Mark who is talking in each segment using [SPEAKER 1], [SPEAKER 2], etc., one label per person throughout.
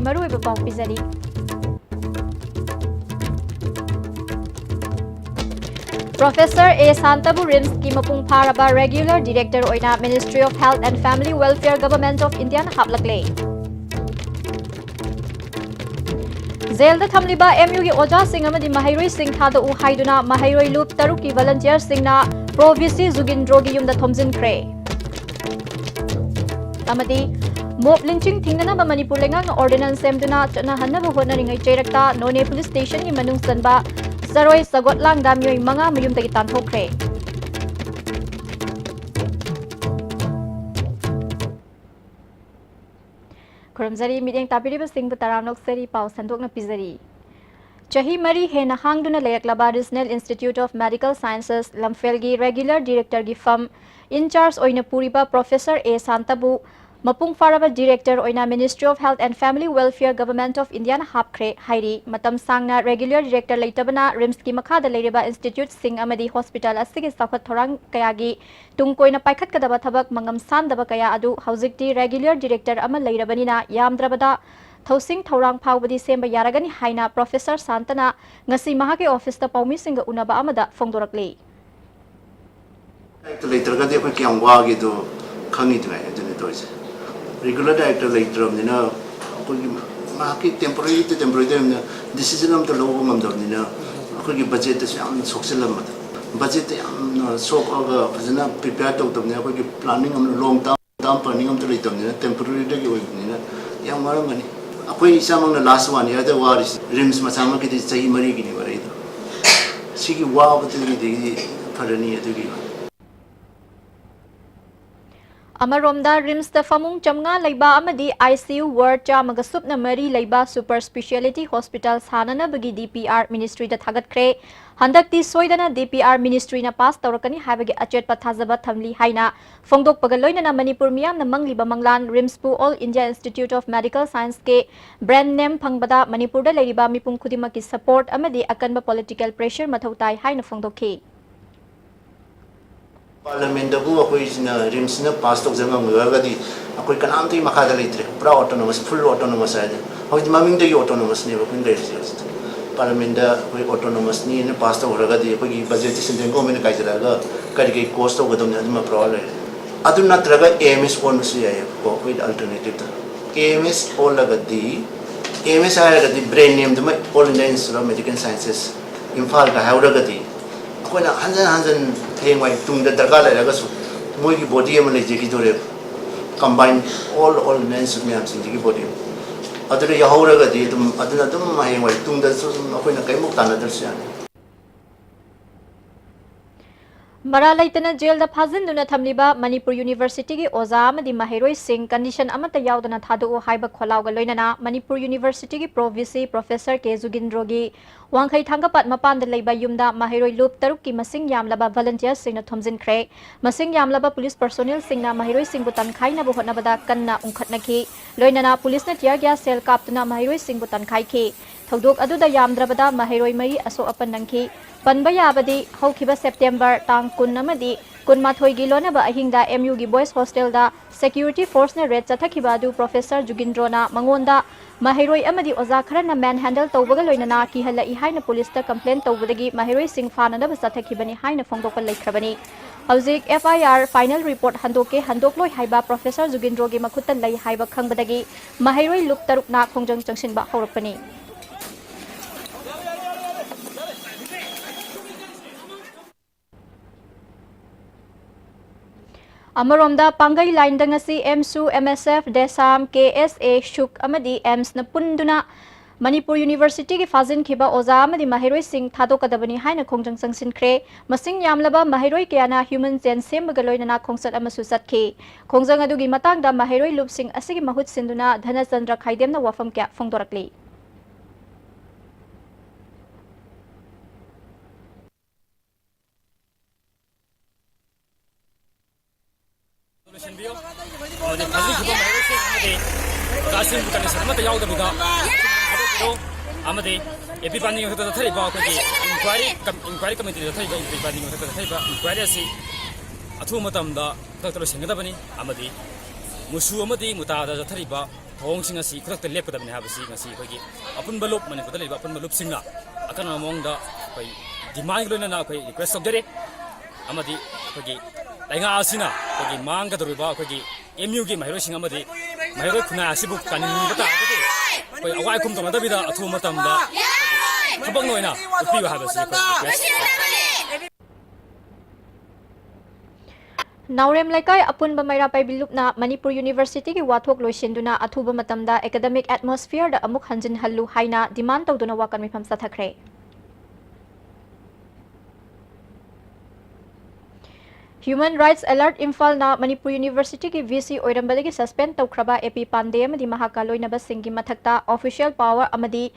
[SPEAKER 1] मरुओइबा पाउ पिजरी। Professor A. Santabu RIMS की मपुंग फारबा रेगुलर डायरेक्टर ओइना ministry of health and family welfare government of India न हापलकले। जेल द थमलिबा MU की ओजा सिंह अमदी महैरोई सिंह थादा उ हाइदुना महैरोई लूप तरुक की वॉलंटियर सिंहना प्रोविसी जुगिंद्रो की युमदा थोमजिनख्रे। अमदी मोब लिंचिंग थिंगना मणिपुर लेंगांग ऑर्डिनेंस सेमदुना चना हन्नब होनरिंगै चेरकता नोने पुलिस स्टेशन की मनुंग सनबा सरोई सगोटलांग दाम्योई मंगा मयुमदगी तानथोखरे। खुरमजरी मिडेंग तापिरिबा सिंह तरानोक सरी पाउ संदोकना पिजरी। चही मरी हेना हांगदुना लेरकलाबा regional institute of medical sciences लमफेलगी रेगुलर डायरेक्टर की फर्म इंचार्ज ओइना पुरीबा प्रोफेसर ए सांताबु मपुंग फारबा डायरेक्टर ओइना ministry of health and family welfare government of India न हापख्रे हाइरी मतम सांगना रेगुलर डायरेक्टर लेतबना रिम्स की मखादा लेरिबा इंस्टीट्यूट सिंह अमदी हॉस्पिटल असगी साखत थोरांग कयागी तुंग कोइना पाइखतकदबा थबक मंगम सानदबा कया अदु हौजिकती रेगुलर डायरेक्टर अमा लेरबनिना यामद्रबदा थौसिंग थौरांग फावबदी सेंबा यारगनी हाइना professor सांतना ngasi mahake office ta paumi singa unaba amada phongdorakle
[SPEAKER 2] director ga de ko kyam wa gi do khangi dna ya de to ise regular director later amna ko ma ki temporary de decision am to lo ngam do ni na ko gi budget ta am soksel am budget am sok aga phajana prepare to to ne ko gi planning am long term planning am to later ni temporary de gi ni na yang maram ni akoi isamang na last one ya the war is rims masama ki chahi mari gi ni barai do sigi wa batini de pharani adu gi
[SPEAKER 1] अमरोमदा RIMS द फमुंग चमगा लेबा अमदी ICU ward चामगा सुपना मरी लेबा super speciality hospital सानना बगी DPR मिनिस्ट्री द थागतख्रे हंदक्ति सोइदना DPR मिनिस्ट्री ना पास तौरकनी हाबगे अचेट पथाजबा थमली हाइना फोंगदोक पगलोइना मणिपुर मियाम न मंगलिबा मंगलान रिम्स पु all India institute of medical science के ब्रांड नेम फंगबदा मणिपुर द लेरिबा मिपुंग खुदिमा की सपोर्ट अमदी अकनबा पॉलिटिकल प्रेशर मथौताई हाइना फोंगदोखी
[SPEAKER 2] Parliament da bu akoi sina rims na pass tok janga ngwa di akoi kanam ti makha da litre pra autonomous full autonomous ade hoi di maming da autonomous ne bakun da ist Parliament da akoi autonomous ni ne pass tok raga di akoi budget sin go men kai jara ga kari kai cost tok gadam ne ma pro le adu natraga AMS on su ya ko akoi alternative da AMS all laga di AMS aya ga di brain name da all Indian Institute of Medical Sciences imphal ka haura ga di akoi na hanjan theng wai tung da darga la ga su moi ki body am le je ki dore combine all men's me am sin ki body adure ya haura ga di dum aduna dum ma heng wai tung da su akoi na kai muk ta na dar sia
[SPEAKER 1] मरा लेतना jail the फाजिन थमलिबा Manipur university की ओजा अमदी महैरोई Singh condition अमता यावदना थादो हाइबा खोलावगा लोइनना Manipur university की प्रोविसी professor के जुगिंद्रोगी वांखै थांगपत मपान the लेबा युमदा महैरोई लूप तरुक की मसिंग यामलबा वॉलंटियर सिंह थोमजिनख्रे मसिंग यामलबा पुलिस पर्सोनेल सिंह महैरोई सिंह तनखाइना होटनबदा कन्ना उंखटनखी लोइनना पुलिस ने टियर गैस सेल कापतुना महैरोई सिंह तनखाइखी थौदोक अदुदा यामद्रबदा महैरोई मरी असो अपन नंखी पनबा याबदी हौखिबा सेप्टेम्बर तांग कुन अमदी कुनमाथोई गी लोनबा अहिंगदा MU गी बॉयज हॉस्टल दा सिक्योरिटी फोर्स ने रेड चथखिबा दु प्रोफेसर जुगिंद्रोना मंगोंदा महैरोई अमदी ओजा खरना मैन हैंडल तौबगा लोइनना की हल्ला इहाइना पुलिस ता कंप्लेन तौबदगी महैरोई सिंह फाननबा चथखिबनी हाइना फोंदोकल लेख्रबनी हौजिक FIR फाइनल रिपोर्ट हंदोके हंदोकलोय हाइबा प्रोफेसर जुगिंद्रो गी मखुत्ता लै हाइबा खंगबदगी महैरोई लुप तरुकना खोंजंग चंगसिनबा हौरकपनी अमरोमदा पांगई लाइन दंगसी MSU MSF देसाम KSA शुक अमदी एम्स न पुंदुना मणिपुर यूनिवर्सिटी की फाजिन खिबा ओजा अमदी महैरोई सिंह थादोकदबनी हाइना खोंजंग संगसिनख्रे मसिंग यामलबा महैरोई कयाना ह्यूमन चेन सेमबगा लोइनना खोंसत अमसु सतखी खोंजंग अदुगी मतंगदा महैरोई लुप सिंह असिगी महुत सिंदुना धनचंद्र खाइदेमना वफम क्या फोंदोरकली
[SPEAKER 3] एपीपानी इंक्वायरी कमिटी एपीपानी इंक्वायरी अथुब मतमदा तक्तलो सेंगदबनी मुसु मुतादा जथरिबा ꯊꯧꯑꯣꯡꯁꯤꯡ ꯑꯁꯤ ꯈꯨꯗꯛꯇ ꯂꯦꯞꯀꯗꯕꯅꯤ ꯍꯥꯏꯕꯁꯤ ꯉꯁꯤ ꯑꯩꯈꯣꯏꯒꯤ ꯑꯄꯨꯟꯕ ꯂꯨꯞ ꯃꯅꯤꯄꯨꯔꯗ ꯂꯩꯕ ꯑꯄꯨꯟꯕ ꯂꯨꯞꯁꯤꯡꯅ ꯑꯀꯟꯕ ꯃꯑꯣꯡꯗ ꯑꯩꯈꯣꯏ ꯗꯤꯃꯥꯟꯒ ꯂꯣꯏꯅꯅ ꯑꯩꯈꯣꯏ ꯔꯤꯀ꯭ꯋꯦꯁ ꯇꯧꯖꯔꯤ ꯑꯃꯗꯤ ꯑꯩꯈꯣꯏꯒꯤ ꯂꯩꯉꯥꯛ ꯑꯁꯤꯅ ꯑꯩꯈꯣꯏꯒꯤ ꯃꯥꯡꯒꯗꯧꯔꯤꯕ ꯑꯩꯈꯣꯏꯒꯤ MUꯒꯤ ꯃꯍꯩꯔꯣꯏꯁꯤꯡ ꯑꯃꯗꯤ ꯃꯍꯩꯔꯣꯏ ꯈꯨꯟꯅꯥꯏ ꯑꯁꯤꯕꯨ ꯀꯟꯅꯤꯡꯕ ꯇꯥꯔꯒꯗꯤ ꯑꯩꯈꯣꯏ ꯑꯋꯥꯏ ꯈꯨꯝ ꯇꯧꯅꯗꯕꯤꯗ ꯑꯊꯨꯕ ꯃꯇꯝꯗ ꯊꯕꯛ ꯑꯣꯏꯅ ꯎꯠꯄꯤꯌꯨ ꯍꯥꯏꯕꯁꯤ ꯑꯩꯈꯣꯏ ꯔꯤꯀ꯭ꯋꯦꯁ ꯇꯧꯖꯔꯤ
[SPEAKER 1] Naurem Laikai Apunba Maira Paibilupna Manipur University ki Wathok Loisinduna Athuba Matamda academic atmosphere da amuk hanjin hallu haina demand tawduna wakan mifam sathakre. Human Rights Alert Imphal na Manipur University ki VC Oirambadagi suspend tawkraba AP Pandey amadi mahaka loinaba singgi mathakta official power amadi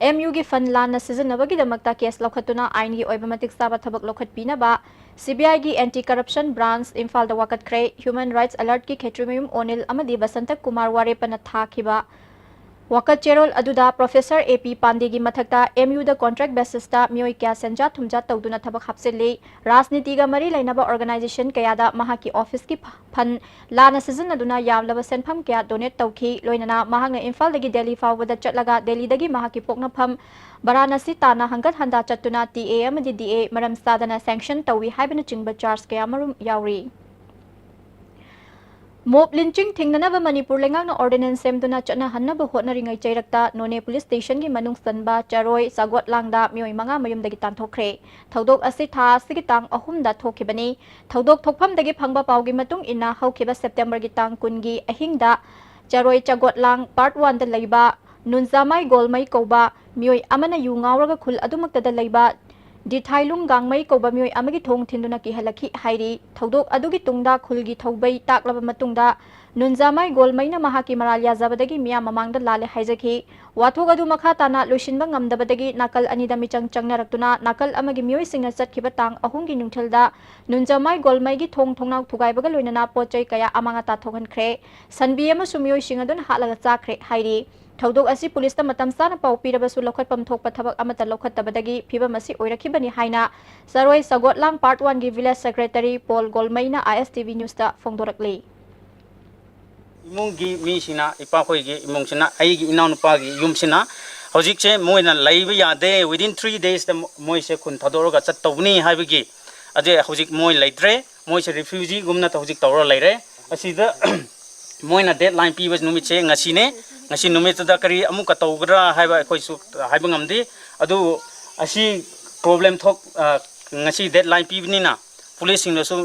[SPEAKER 1] MU gi fund lana sizinabagi damakta case lokhatuna ain gi oiba matik saba thabak lokhat pinaba CBI gi anti corruption branch Imphal da wakat kre Human Rights Alert ki Khetrimiyum Onil amadi Basanta Kumar Warepana thakiba Wakat Cherol Aduda Professor AP Pandey gi mathakta MU da contract basis ta mioi kya senja thumja tawduna thabak hapsili Rajniti ga mari lainaba organization kaya da mahaki office ki fan lana sizinaduna yamlaba senpham kya donate tawki loinana mahanga Imphal dagi Delhi fawbada chatlaga Delhi dagi mahaki poknafam Varanasi tana hangat handa chatuna TA amadi DA maram sadana sanction tawi haibana chingba charge kaya marum yauri Mob lynching thingnanaba Manipur lengakna ordinance semduna chana hannaba hotnaringai chairakta None police station gi manung sanba Charoi Sagot langda mioi manga mayumdagi tanthokre thodok asi tha asigi tang ahumda thokibani thodok thokphamdagi phangba pawgi matung ina haukiba September gi tang kungi ahingda Charoi Chagot lang part 1 da leiba Nunzamai Golmai koba mioi amana yu ngawraga khul adumakta da leiba Dithailung gangmai koba mioi amagi thong thinduna ki halakhi hairi thodok adugi tungda khulgi thaubai taklaba matungda Nunzamai Golmaina mahaki maralya zabadagi miya mamangda lale haijaki wathog adu makha tana loisinba ngamdabadagi nakal anida michang changnaraktuna nakal amagi mioi singna chatkiba tang ahungi nungthalda Nunzamai Golmai gi thong thongnau thugaibaga loinana pochai kaya amanga ta thogankhre sanbi ama sumioi singadun halaga chakre hairi Thodok asi police ta matam sana pau pirabasu lokhatpam thokpa thabak amata lokhattabadagi phibam asi oirakibani haina Saroi Sagotlang part 1 gi village secretary Paul Golmaina ISTV news ta phongdorakli
[SPEAKER 4] Imungi mi sina ipa khoi gi imung sina ai gi inaw nupa gi yum sina hojik che moina laiba yade within 3 days the moi se khun thadoroga chat tawni haibigi ade hojik moi laitre moi se refugee gumna ta hojik tawra laire asida moina deadline pibas numit che ngasine ngasi numit da kari amuka tawgra haiba khoi su haiba ngamdi adu asi problem thok ngasi deadline pibni na police sing su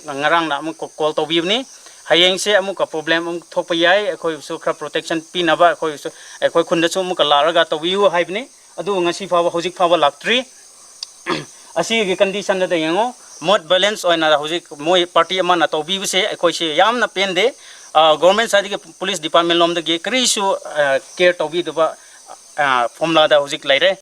[SPEAKER 4] ngarang na amuk call tawbibni hayeng se amuka problem thokpa yai khoi su khra protection pinaba khoi su khoi khunda su amuka laraga tawiu haibni adu ngasi fawa hojik fawa laktri asi gi condition da yango mod balance oina hojik moi party ama na tawbi se khoi se yamna pende government side ke police department lom da ge krisu care tawbi da formula da hojik laire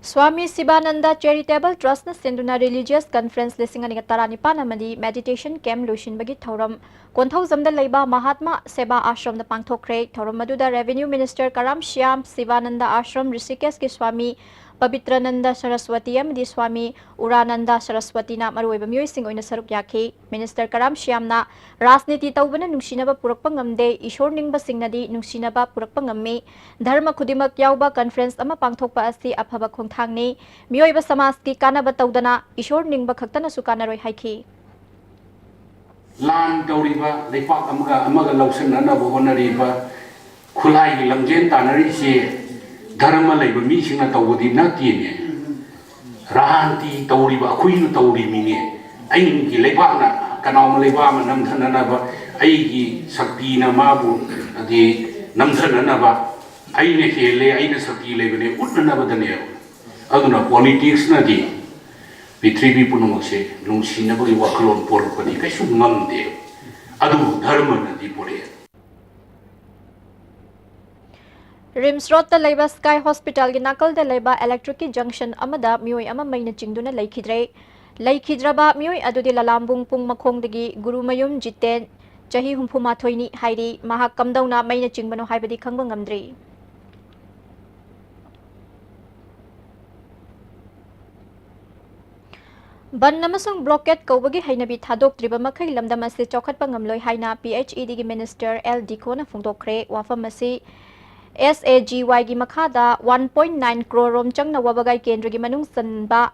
[SPEAKER 1] Swami Sibananda Charitable Trust na senduna religious conference lisingani tarani panamadi meditation camp lushin bagi thoram konthau zamda leiba Mahatma Seba Ashram da pangthokre thoram maduda revenue minister Karam Shyam Sivananda Ashram Rishikesh ki Swami Pabitrananda Saraswati amadi Swami Urananda Saraswati na maruiba miyoi sing oina saruk yakhi minister Karam Shyam na rajniti tawbana nungsinaba purakpa ngamde ishor ningba singnadi nungsinaba purakpa ngamme dharma khudimak yauba conference ama pangthokpa asi afaba khongthangni miyoiba samaj ki kanaba tawdana ishor ningba khaktana su kanaroi haikhi
[SPEAKER 5] lan tawriba leipak amaga lausanana bo honariba khulai gi lamjen tanari se dharma leiba mi singna tawdi natine ranti tawriba khuina tawri mine ai gi leipak na kanawma leiba ma namthanana ba ai gi sakti na mabu adi namthanana ba ai ne hele ai na sakti leibane utna ba dane aduna politics na di Pitribi punumase nungsinaba gi waklon porpadi kaisu ngamde adu dharma na di pore
[SPEAKER 1] Rims Road ta leiba Sky Hospital gi nakal da leiba electric ki junction amada mioi ama maina chingduna laikhidraba mioi adudi lalambung pung makhongdagi Gurumayum Jiten chahi humphuma ni hairi mahak kamdauna maina chingbano haibadi khangba ngamdri ban namasung blockade kawbagi hainabi thadoktriba makhai lamdam ase chokhatpa ngamloi haina PHED gi minister L Diko na phungdokre wafam ase SAGY gi makhada 1.9 crore rom changna wabagai kendra gi manung sanba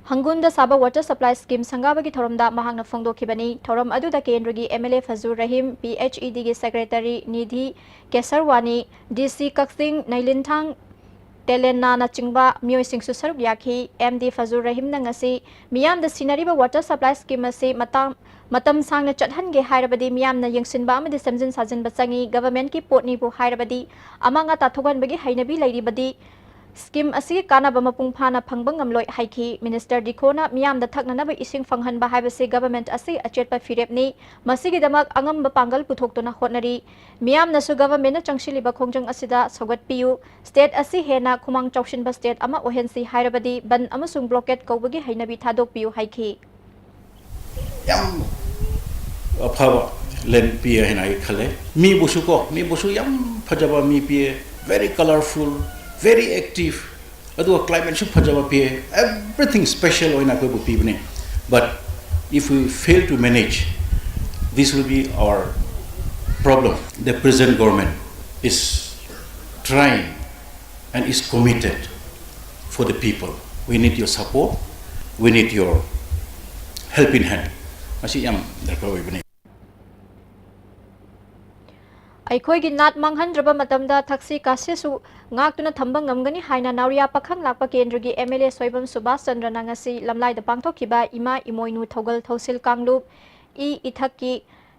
[SPEAKER 1] Hangunda Saba Water Supply Scheme Sangabagi Thoramda Mahangna Phongdokhibani Thoram Aduda Kendragi MLA Fazur Rahim PHED gi Secretary Nidhi Kesarwani DC Kaksing Nailintang Telena na chingba miyoi singsu saruk yakhi MD Fazur Rahim na ngasi miyam da sinariba water supply scheme ase matam sangna chathange hairabadi miyam na yengsinba amadi samjin sajin basangi government ki potni bu hairabadi amanga tathogan bagi hainabi lairibadi Scheme asi kana ba mapung phana phangbang ngamloi haiki Minister Dikona miyam da thakna na ba ising phanghan ba haibase government asi achetpa firep ni masigi damak angam ba pangal puthok na hotnari miyam na su government na changshili ba khongjang asida sogat piu state asi hena khumang chawshin ba state ama ohensi hairabadi ban amasung blockade kawbagi hainabi thadok piu haiki
[SPEAKER 6] yam phaba len pia hinai khale mi busu yam phajaba mi pia very colorful very active adu climate should phajaba pia everything special oina ko bu pibne but if we fail to manage this will be our problem the present government is trying and is committed for the people we need your support we need your helping hand masi yam darkar oibne
[SPEAKER 1] Aikhoigi nat manghandraba matamda thaksi kasesu ngaktuna thamba ngamgani haina nauriya pakhang lakpa kendragi MLA Soibam Subhas Chandra nangasi lamlai da pangthokhiba ima imoinu thogal thosil kanglup ithakki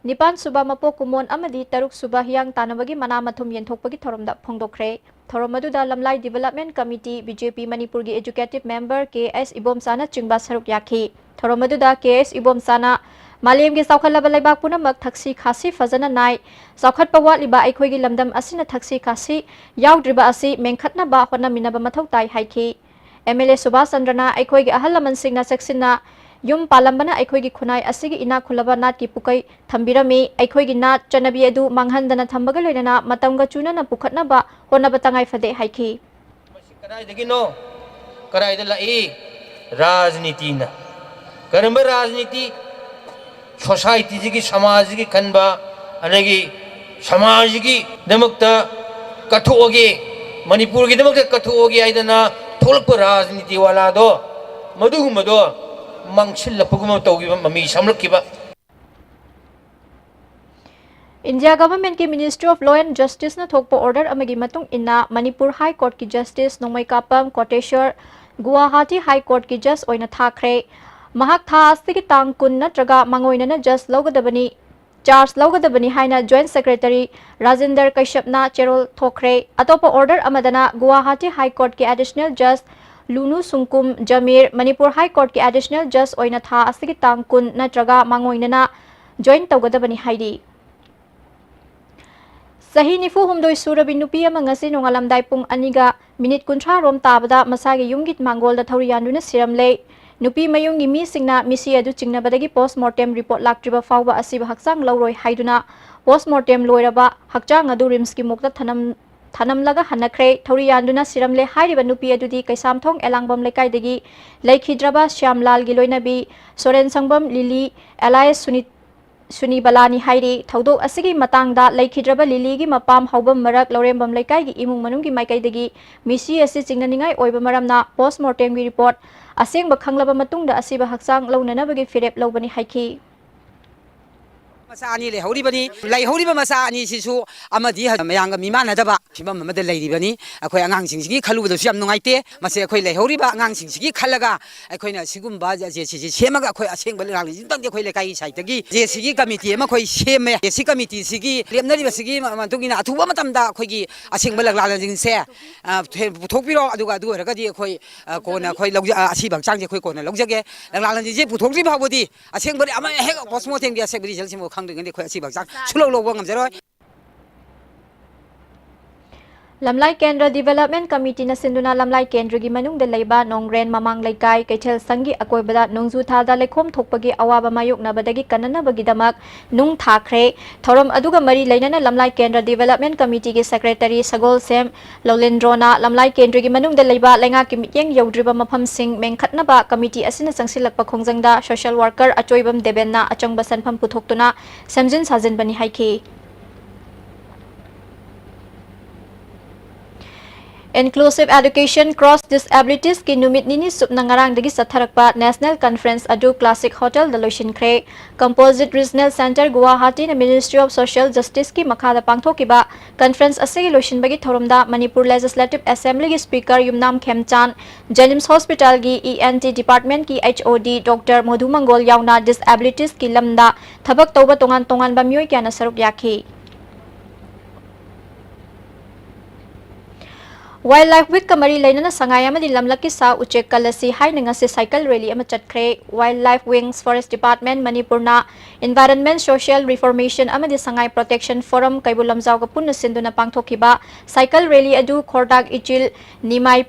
[SPEAKER 1] Nipan Suba Mapo Kumon amadi Taruk Suba Hyang Tanabagi Mana Mathum Yenthokpagi Thoramda Phongdokre Thoromaduda Lamlai Development Committee BJP Manipurgi Executive Member KS Ibom Sana Chingba Saruk Yakhi Thoromaduda KS Ibom Sana Malemgi Saukhalaba Laibak Punamak Thaksi Khasi Fazana Nai Saukhat Pawatliba Aikhoigi Lamdam Asina Thaksi Khasi Yaudriba Asi Mengkhatna Ba Hona Minaba Mathau Tai Haiki MLA Subhas Chandrana Aikhoigi Ahalaman Singna Saksina Yum Palambana Aikhoigi Khunai Asigi Ina Khulaba Nat ki Pukai Thambirami Aikhoigi Nat Chanabi Edu Manghandana Thambaga Loinana Matamga Chunana Pukhatna Ba Honaba Tangai Fade Haiki
[SPEAKER 7] Karai dagino karai da lai rajniti na karamba rajniti society ji ki samaj ki khanba anagi samaj ki damakta kathoge manipur ki damakta kathoge aidana tholpa rajniti wala do madugumado mangsilapuguma tawgiba mami samlakkiba
[SPEAKER 1] India government ki Ministry of Law and Justice na thokpo order amagi matung inna Manipur High Court ki Justice Nongmai Kapam Koteshwar Guwahati High Court ki Judge oina thakre mahak tha astigi tang kun natraga mangoina na judge logadabani charge logadabani haina Joint Secretary Rajinder Kashyapna Cherol thokre atopa order amadana Guwahati High Court ki Additional Judge Lunu Sungkum Jamir Manipur High Court ki Additional Judge oina tha astigi tang kun natraga mangoina na join tawgadabani haidi Sahi nifu humdoi surabi nupi ama ngasi nongalamdai pung aniga minit kuntra rom tabada masagi yumgit mangol da thawriyanduna siramle nupi mayungi mi singna misi adu chingnabadagi postmortem report laktriba fawba asiba haksang lawroi haiduna postmortem loiraba hakchang adu rimski mukta thanamlaga hanakre thawriyanduna siramle hairiba nupi adudi kaisamthong elangbam lekaidagi laikhidraba shyamlal giloinabi soren sangbam lili elias Suni Balani Hairi, Taudo Asigi Matangda, Laikhidraba Liligi Mapam Haubam Marak, Lorembam Lekai, Imung Manungi Maikaidagi, Misi assisting Naningai Oibamaramna, postmortem report, Asing Bakanglaba Matunda Asiba Haksang, Lonanabagi Firep Lobani Haiki.
[SPEAKER 8] Masani le hori bani lai hori ba masani sisu amadi mayanga mimana daba sibam mamada lai bani akhoi angang singsi khalu do siam nungai te mase akhoi lai hori ba angang singsi khalaga akhoi na sigum ba je si semaga akhoi aseng bal rang jin tang de akhoi le kai sai tagi je sigi committee ma khoi seme je si committee sigi lemnari ba sigi mantugina athuba matam da akhoi gi aseng bal rang jin se puthokpiro aduga adu raga di akhoi kona akhoi logja asi bang chang je akhoi kona logjage rang jin je puthokri bhabodi aseng bal ama he postmortem gi aseng bal simo
[SPEAKER 1] Lamlai Kendra Development Committee na sinduna Lamlai Kendra gi manung de leiba nongren mamang laikai kaichel sangi akoibada nongzu thada lekhom thokpagi awaba mayuk na badagi kanana bagi damak nung thakre thorom aduga mari leinana Lamlai Kendra Development Committee gi Secretary Sagol Sem Lolendrona Lamlai Kendra gi manung de leiba lenga ki mityeng yaudriba mafam sing mengkhatna ba committee asina sangsilak pa khongjangda social worker achoibam debenna achangba sanpham puthoktuna samjin sajin bani haiki Inclusive Education Cross Disabilities ki numit nini sup nangarang dagi satharakpa National Conference adu Classic Hotel Daloshin Kre Composite Regional Center Guwahati na Ministry of Social Justice ki makhada pangthokiba conference asegi loshin bagi thoromda Manipur Legislative Assembly ki Speaker Yumnam Khemchan Jenims Hospital gi ENT Department ki HOD Dr. Modhu Mangol yauna disabilities ki lamda thabak tawba tongan ba miyoi kya na saruk yakhi Wildlife Week kamari lainana sangaya amadi lamlaki sa uchek kalasi hai ngasi cycle rally ama chatkre Wildlife Wings Forest Department Manipurna Environment Social Reformation amadi sangai Protection Forum kaibulamjau ka punna sinduna pangthokiba cycle rally adu Khordak Ichil Nimai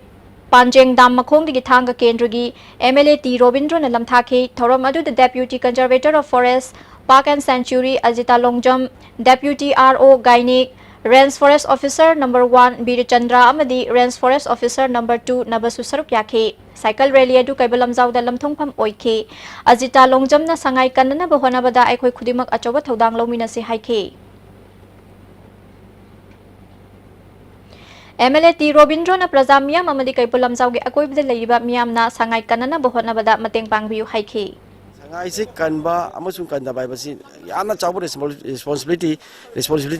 [SPEAKER 1] Panjeng Dam Makhong digi thanga kendrugi MLA T Robindro na lamthaki thorom adu the Deputy Conservator of Forest Park and Sanctuary Ajita Longjam Deputy RO Gainik Range Forest Officer number 1 Birichandra amadi Range Forest Officer number 2 Nabasu saruk yakhi cycle rally adu kaibalamjau da lamthongpham oikhi Ajita Longjam na sangai kanna bahona bada aikoi khudimak achoba thodang lomina se haikhi MLA T Robindro na Prazamia amadi kaibalamjau ge akoi bida leiba miyam na sangai kanna bahona bada mateng pangbiu haikhi
[SPEAKER 9] Sangai kanba amasung kanda bai basi yana chabu responsibility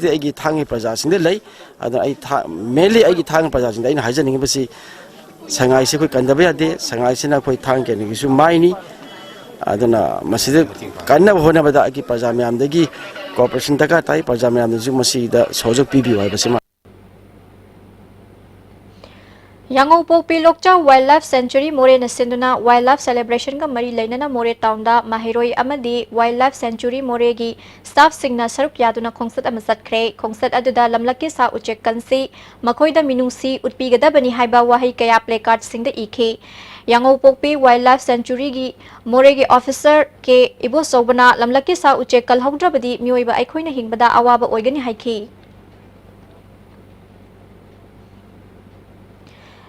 [SPEAKER 9] agi thangi praja sinde lai ada ai mainly agi thang praja sinde ina haja ningi basi sangai se koi kanda ba de sangai se na koi thang ke ni su mai ni adana maside kanna hona bada agi praja myam dagi cooperation taka tai praja myam ju masida sojok pibi wai basi
[SPEAKER 1] Yango Popi Lokcha Wildlife Sanctuary More na sinduna Wildlife Celebration ka mari lainana More Town da Mahiroi amadi Wildlife Sanctuary More gi staff singna saruk yaduna khongsat amasat kre khongsat aduda lamlaki sa uchek kansi makoida minungsi utpigada bani haiba wahi kaya placard singda ikhe Yango Popi Wildlife Sanctuary gi More gi officer ke ibo sobana lamlaki sa uchek kalhongdra badi mioiba aikhoina hingbada awaba oigani haikhi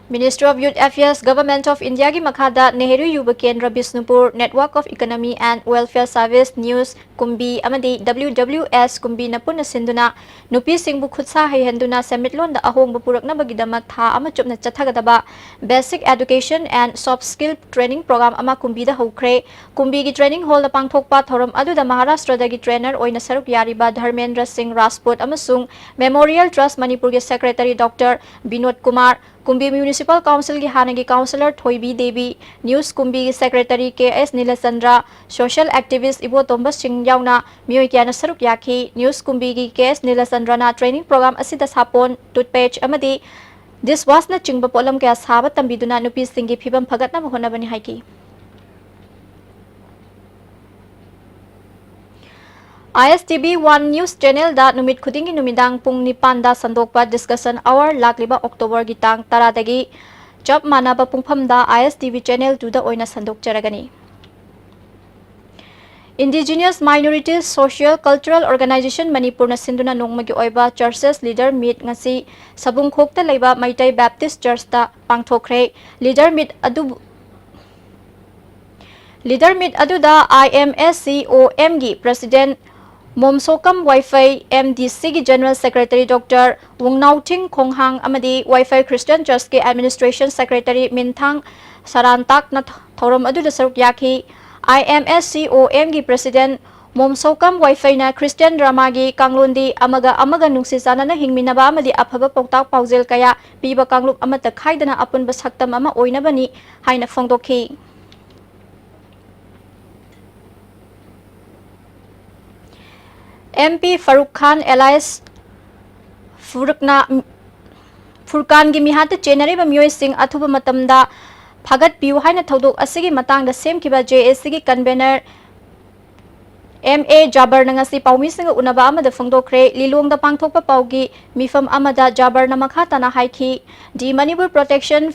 [SPEAKER 1] Ministry of Youth Affairs Government of India ki makhada Nehru Yuba Kendra Bisnupur Network of Economy and Welfare Service News Kumbi amadi WWS Kumbi na punna sinduna nupi singbu khutsa haihenduna semitlon da ahongba purakna bagidamak tha ama chupna chathagadaba Basic Education and Soft Skill Training Program ama Kumbi da hokre Kumbi gi training hall da pangthokpa thoram aduda Maharashtra da gi trainer oina saruk yariba Dharmendra Singh Rajput amasung Memorial Trust Manipur gi Secretary Dr. Binod Kumar Kumbi Municipal Council ki Hanagi Councillor Thoibi Devi, News Kumbi Secretary KS Nilasandra, Social Activist Ibo Tomba Singh Yauna, Miyoi Kiana Saruk Yaki, News Kumbi ki KS Nilasandra na training program asida sapon, toothpaste amadi, dishwash na chingba polam kaya sahabat tambiduna nupi singi phibam phagat na mahona bani haiki. ISTB One News Channel da numit khudingi numidang pung nipan da sandokpa discussion hour lakliba October gitang taradagi job manaba pungpham da ISTB Channel 2 da oina sandok charagani Indigenous Minorities Social Cultural Organization Manipur na sinduna nongmagi oiba churches leader meet ngasi sabung khokta leiba Maitai Baptist Church ta pangthokre leader meet adu da IMSCOM gi President Momsokam Wi-Fi MDC ki General Secretary Dr. Wungnauting Konghang amadi Wi-Fi Christian Church ke Administration Secretary Minthang Sarantak na thorom aduda saruk yakhi IMSCOM ki President Momsokam Wi-Fi na Christian Drama gi Kanglundi amaga nungsi sana na hingminaba amadi aphaba poktak paujel kaya piba kanglup amata khaidana apun basaktam ama oina bani haina phongdokhi MP Farooq Khan Elias Furkan gi mihata chenari ba miyoi sing athuba matamda phagat piu haina thodok asigi matangda semkiba JSC gi convener MA Jabar na ngasi paumising unaba amada phongdokre lilong da pangthokpa paugi mifam amada Jabar na makhata na haiki di Manipur Protection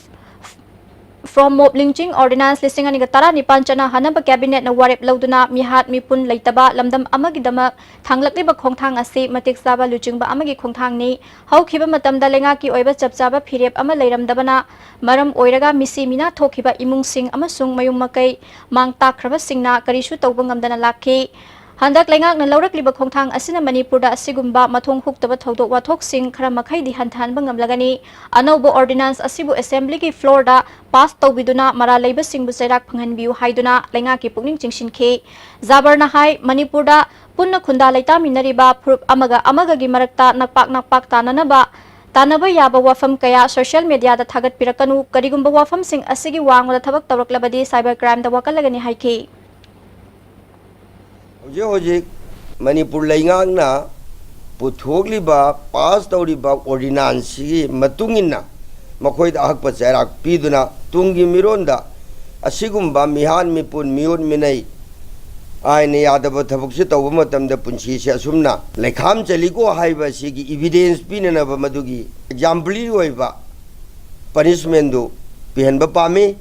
[SPEAKER 1] from Mob Lynching Ordinance listing ani gatara ni panchana hanaba cabinet na warep lauduna mihat mipun leitaba lamdam amagidama thanglakliba khongthang asi matik saba luchingba amagi khongthang ni haukhiba matamda lenga ki oiba chapchaba phirep ama leiramdabana maram oiraga misi mina thokhiba imung sing amasung mayung makai mang takraba singna karishu tawba ngamdana lakhi Handak lengak na laurakliba khongthang asina Manipurda asigumba mathong huktaba thodok wathok sing khara makhai di hantan bangam lagani anobo ordinance asibu assembly ki floor da pass tawbiduna mara leiba singbu serak phangan biu haiduna lengak ki pukning chingsin khe Jabar na hai Manipurda punna khunda leita minariba phurup amaga gi marakta nakpak tananaba Tanaba yaba wafam kaya social media da thagat pirakanu karigumba wafam sing asigi wangwala thabak tawraklabadi cyber crime da wakalagani haike
[SPEAKER 10] Hojik Manipur Laingangna Puthogliba pass Tauriba ordinance Matungina Makoid Akpa Serak Piduna Tungi Mironda Asigumba Mihan Mipun Miun Minay Aine Yadaba Tabuksi Tawamatam the Punchi Sumna Lekam Chaligo Haiba Sigi evidence Pinanaba Madugi Example Waiva Punishment do Pihanba Pami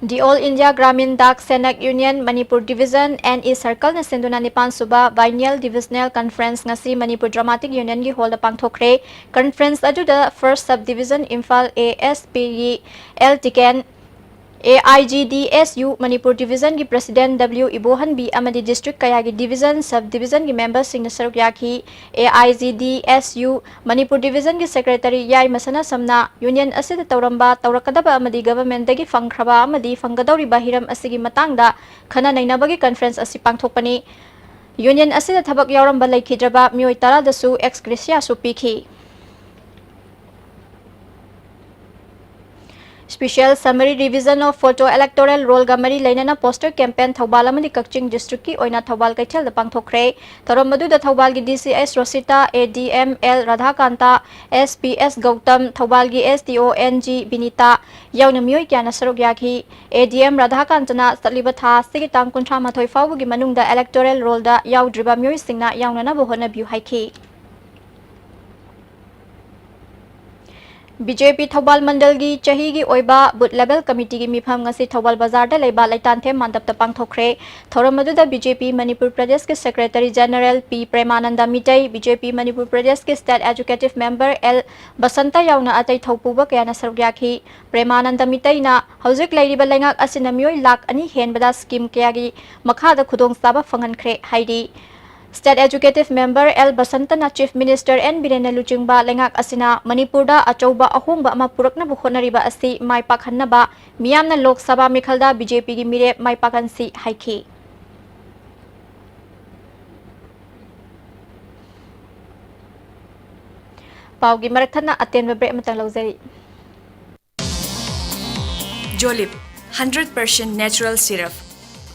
[SPEAKER 1] The All India Gramin Dak Senak Union Manipur Division NE Circle na sinduna ni Pansuba Biennial Divisional Conference ngasi Manipur Dramatic Union gi hall da pangthokre conference ajuda first subdivision Imphal ASPE Ltiken AIGDSU Manipur Division gi President W Ibohan B amadi district kaya gi division subdivision gi members sing na saruk yakhi AIGDSU Manipur Division gi secretary Yai Masana Samna union asida tawramba tawrakadaba amadi government dagi fangkhraba amadi fangadawri bahiram asigi matangda khana nainabagi conference asi pangthokpani union asida thabak yauramba laikhidraba mioi tara dasu ex gratia su pikhi Special Summary Revision of Photo Electoral Roll Gamari Lainana Poster Campaign Thawbal amadi Kaching District ki oina Thawbal Kaithal da pangthokre thorom madu da Thawbal gi DCS Rosita ADM L Radhakanta SPS Gautam Thawbal gi SDONG Binita yauna mioi kyana saruk yakhi ADM Radhakantana satliba tha sigi tang kunthra mathoi fawbu gi manungda electoral roll da yaudriba mioi singna yauna na bohona biu haiki BJP Thawbal Mandal gi chahi gi oiba booth level committee gi mifam ngasi Thawbal Bazar da leiba laitan the mandap ta pangthokre thorom madu da BJP Manipur Pradesh ke Secretary General P Premananda Mitai BJP Manipur Pradesh ke State Executive Member L Basanta yauna atai thaupuba kaya na sargyakhi Premananda Mitai na hauzik lairiba lengak asina mioi lak ani henbada scheme kaya gi makha da khudong saba fangan khre haidi State Executive Member L Basantana Chief Minister N Birena Luchingba lengak asina Manipurda achauba ahongba ama purakna bukhonariba asi mai pakhannaba miyamna Lok Sabha Mikhalda BJP gi mire mai pakhansi haiki Paugi marathana atenba break matang lauzari
[SPEAKER 11] Jolip 100% natural syrup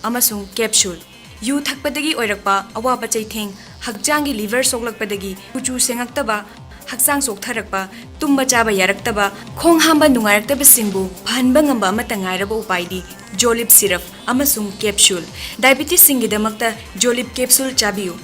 [SPEAKER 11] amasung capsule yu thakpadagi oirakpa awaba chaitheng hakjangi liver soklakpadagi kuchu sengakhtaba haksang soktharakpa tumba chaba yaraktaba khong hamba nungaraktaba singbu phanba ngamba amata ngairaba upaidi Jolip syrup amasung capsule diabetes singidamakta Jolip capsule chabiu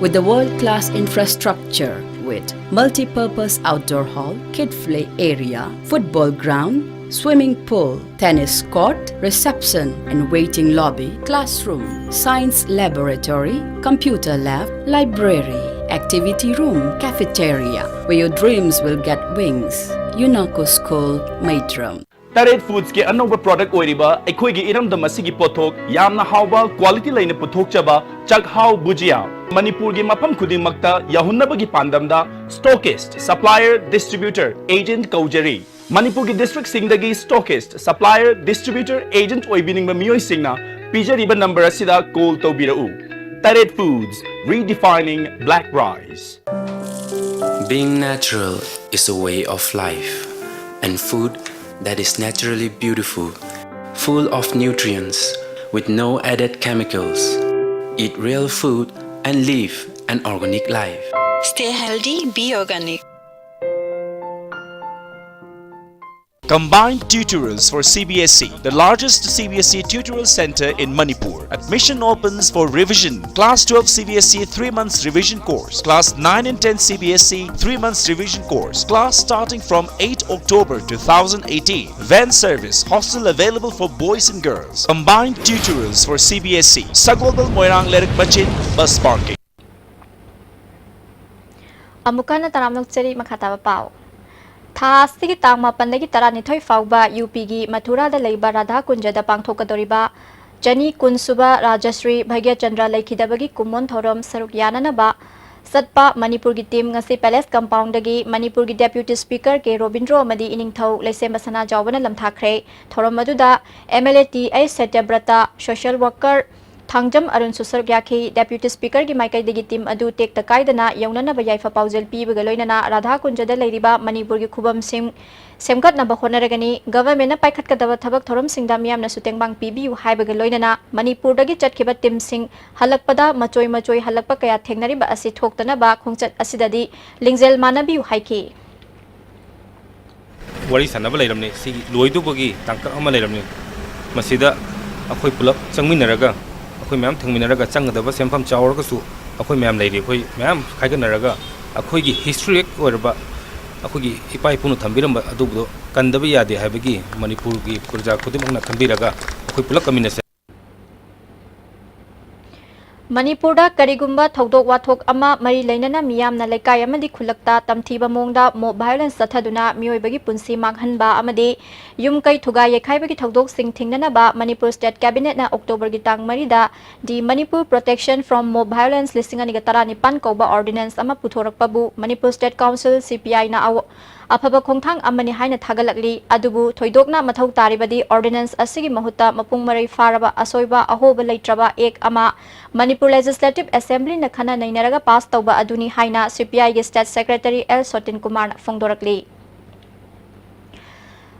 [SPEAKER 12] with the world-class infrastructure with multi-purpose outdoor hall, kid play area, football ground, swimming pool, tennis court, reception and waiting lobby, classroom, science laboratory, computer lab, library, activity room, cafeteria, where your dreams will get wings. UNACO School, Maitram.
[SPEAKER 13] Taret Foods के अनोबा product ओरिबा एखोइगी इरमदम मसिगी पोथोक यामना हाउबा quality line पुथोक चबा चगहाउ बुजिया मणिपुर की मफम खुदिमक्ता याहुन्नबगी पांदमदा स्टॉकिस्ट सप्लायर डिस्ट्रीब्यूटर एजेंट कौजरी मणिपुर की डिस्ट्रिक्ट सिंगदगी स्टॉकिस्ट सप्लायर डिस्ट्रीब्यूटर एजेंट ओइबिनिंग मियोइ सिंगना पिजरिबा नंबर असिदा कॉल तौबिरउ Taret Foods redefining black rice.
[SPEAKER 14] Being natural is a way of life, and food that is naturally beautiful, full of nutrients, with no added chemicals. Eat real food and live an organic life.
[SPEAKER 15] Stay healthy, be organic.
[SPEAKER 13] Combined tutorials for CBSE, the largest CBSE tutorial center in Manipur. Admission opens for revision. Class 12 CBSE 3 months revision course. Class 9 and 10 CBSE 3 months revision course. Class starting from 8 October 2018. Van service. Hostel available for boys and girls. Combined tutorials for CBSE. Sagwalbal Moirang Lerik Bachin Bus Parking.
[SPEAKER 1] Amukana taramnok cheri makhataba pau. Thasigi tangma pandagi tarani thoi fauba UP gi Mathura da leiba Radha Kunja da pangthokadoriba Jani Kunsuba Rajasri Bhagya Chandra Laikhidabagi Kumon Thorom Saruk Yananaba Satpa Manipur gi team ngasi Palace Compound dagi Manipur gi Deputy Speaker ke Robindro Amadi Iningthau Leisembasana Jawbana lamthakre Thorom maduda MLA TA Satyabrata Social Worker Thangjam Arun Susar Gyakhi Deputy Speaker gi Maikai degi team adu tek takaidana yaunana bayaifa paujel pibaga loinana Radha Kunjada leiriba Manipur gi khubam sim semkat na bahonaragani government na paikhat kadaba thabak thorom singda miyam na sutengbang pibiu haibaga loinana Manipur dagi chatkhiba team sing halakpada machoi halakpa kaya thengnariba asi thoktana ba khongchat asidadi lingzel manabiu haiki
[SPEAKER 15] wari sanaba leiramne si loidubagi tangka ama leiramne masida akhoi pulak changminaraga akhoi myam thangminaraga changdaba sempham chawrga su akhoi myam leiri akhoi myam khaiganaraga akhoi gi history orba akhoi gi ipai punu thambiramba adubudo kandaba yade haibagi Manipur gi purja khudimangna thambiraga akhoi pulak kaminase
[SPEAKER 1] Manipurda karigumba thodok wathok ama mari leinana miyamna laikai amadi khulakta tamthiba mongda mob violence sathaduna miyoibagi punsi manghanba amadi yumkai thuga yekhaiba thodok sing thingnana ba Manipur State Cabinet na October gi tang marida di Manipur Protection from Mob Violence listing ani gatara nipan koba ordinance ama puthorakpa bu Manipur State Council CPI na afaba khongthang amani haina thagalakli adubu thoidokna mathau taribadi ordinance asigi mahutta mapung marai faraba asoiba ahoba leitraba ek ama Manipur Legislative Assembly na khana nainaraga pass tauba aduni haina CPI ge State Secretary L Sotin Kumar fongdorakli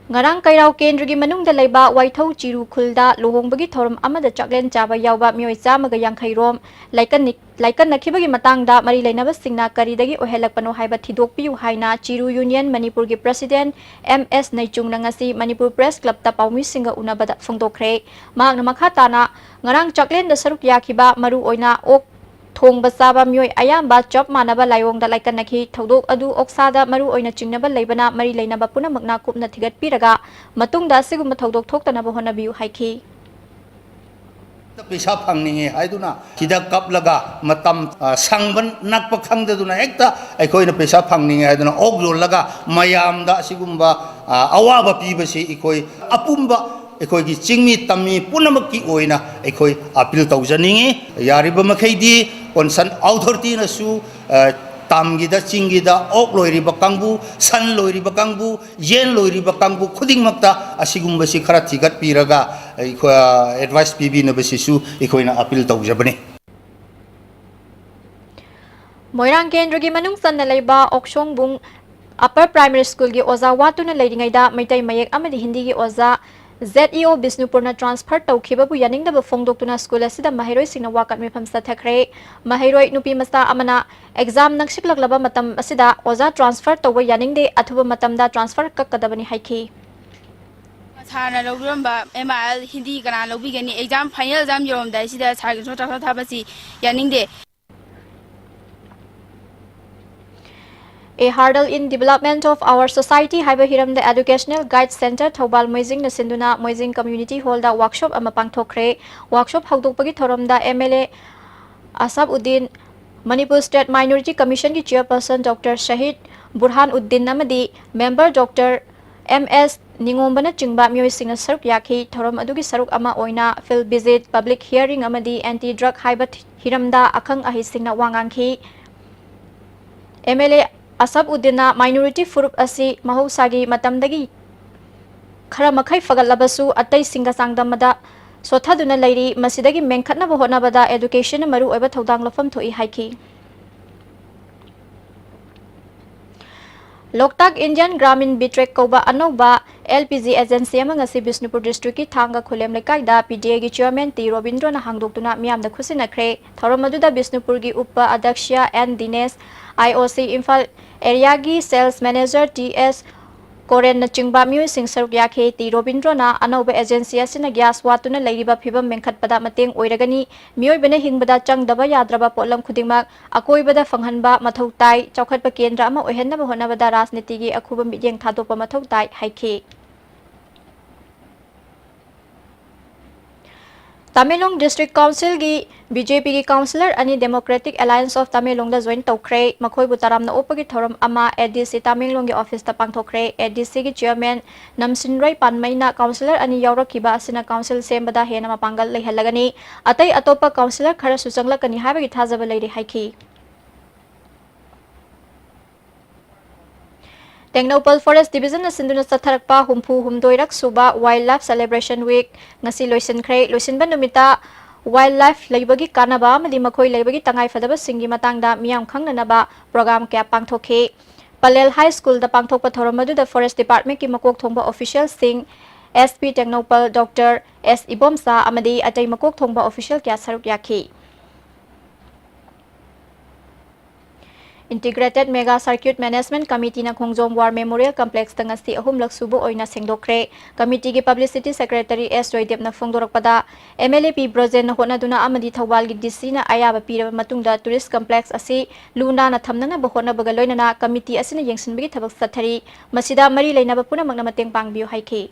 [SPEAKER 1] Ngarang Kairau Kendra gi manungda leiba Waithau Chiru Khulda luhongbagi thorom amada chaklen chaba yawba mioi chamaga yankhairom laikan nakhibagi matangda mari leinaba singna karidagi ohelakpano haiba thidokpiu haina Chiru Union Manipur gi President MS Naichung nangasi Manipur Press Club ta paumi singa unabada fongdokre magna makhatana ngarang chaklen da saruk yakhiba maru oina ok thong basaba mioi ayamba chop manaba layong da laikan nakhi thodok adu oksada maru oina chingnaba leibana mari leinaba punamakna kupna thigat piraga matungda siguma thodok thoktana bohona biu haiki
[SPEAKER 16] पैसा फंगनिंगे हाइदुना हिदा कपलगा मतम संगबन नकप खंगदुना एकता अखोइना पैसा फंगनिंगे हाइदुना ओगलोलगा मयामदा सिगुम्बा अवाबा पीबसी इखोइ अपुम्बा अखोइगी चिंगमी तमी पुनमकी ओइना अखोइ appeal तौजनिंगे यारिबा मखैदी कॉन्सर्न अथॉरिटी नसु तामगीदा चिंगीदा ओक लोइरिबा कांगबु सन लोइरिबा कांगबु येन लोइरिबा कांगबु खुदिंगमक्ता असिगुम्बसी खरा थिगत पिरगा एडवाइस पिबिनबसिसु इखोइना अपील तौजबने
[SPEAKER 1] Moirang Kendra gi manung sanna leiba Oksongbung Upper Primary School gi oza watuna leiringaida maitai mayek amadi Hindi gi oza ZEO Bisnupurna transfer tawkhibabu yaningdaba fongdoktuna school asida mahiroi singna wakat mifam sathakre mahiroi nupi masa amana exam nakshiklaklaba matam asida oza transfer tawba yaningde athuba matamda transfer kakkadabani haiki
[SPEAKER 17] Sarna logramba ML Hindi kana lobigani exam final exam yorom dai sida sargi so ta thabasi yaningde
[SPEAKER 1] A hurdle in development of our society haiba hiram the Educational Guide Center Thobal Moizing na sinduna Moizing Community Hall da workshop ama pangthokre workshop hawdokpagi thoramda MLA Asab Uddin Manipur State Minority Commission ki chairperson Dr. Shahid Burhan Uddin namadi member Dr. MS Ningombana chingba mioi singna saruk yakhi thoram adugi saruk ama oina field visit public hearing amadi anti drug haiba hiramda akhang ahi singna wangangki MLA Asab Uddina minority furup asi mahosagi matamdagi khara makhai fagalabasu atai singa sangdamada sothaduna leiri masidagi mengkhatna bohonabada education maru oiba thodang lofam thoi haiki Loktak Indian Gramin Bitrek Koba Anoba LPG agency among ngasi Bisnupur district ki thanga khulem lekai da PDA gi chairman T Robindro na hangdoktuna miyamda khusina kre thoromaduda Bisnupur gi upa adaksya N Dinesh IOC Infal area gi sales manager TS Korean na chingba miyuising saruk yakhe ti Robindro na anauba agency asina gas watuna leiriba phibam mengkhatpada mateng oiragani miyoibana hingbada changdaba yadraba potlam khudingmak akoibada fanghanba mathau tai chaukhatpa kendra ama oihenna honabada rajniti gi akhuba midyeng thadopa mathau tai haikhe Tamelong District Council gi BJP gi councillor ani Democratic Alliance of Tamelong da join tokre makhoi bu taram na opagi thoram ama ADC Tamelong gi office ta pangthokre ADC gi chairman Namsinrai Panmaina councillor ani yaurakhiba asina council sembada hena mapangal leihalagani atai atopa councillor khara sujanglakani habagi thajaba leiri haiki Technopal Forest Division na sinduna sa tharakpa humpu humdoirak suba Wildlife Celebration Week ngasi loisinkhre loisinba numita wildlife leibagi kanaba amadi makhoi leibagi tangai fadaba singi matangda miyam khangnanaba program kya pangthokhe Palel High School da pangthokpa thoramadu da Forest Department ki makok thongba official sing SP Technopal Dr. S Ibomsa amadi atai makok thongba official kya saruk yakhi Integrated Mega Circuit Management Committee na Khongjom War Memorial Complex tangasi ahum laksubo oina sengdokre committee gi publicity secretary S Joydep na phongdorakpada MLA P Brozen na honaduna amadi Thawal gi DC na ayaba piraba matungda tourist complex asi luna na thamnana bahona bagaloina na committee asina yengsinbigi thabak sathari masida mari leinaba puna magna mateng pangbiu haikhe